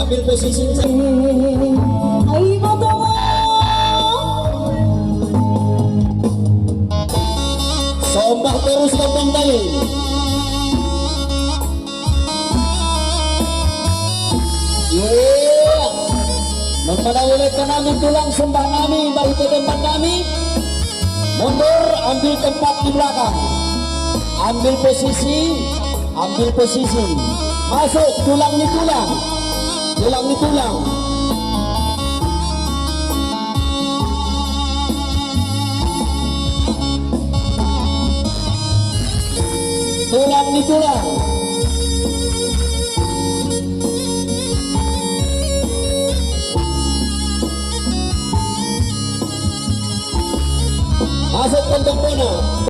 Ambil posisi sombah terus tembang tali. Memperolehkan kami tulang sembah kami baik ke tempat kami. Mundur, ambil tempat di belakang. Ambil posisi, masuk tulang di tulang, tulang di tulang. Tulang di tulang. Masuk kantong mana?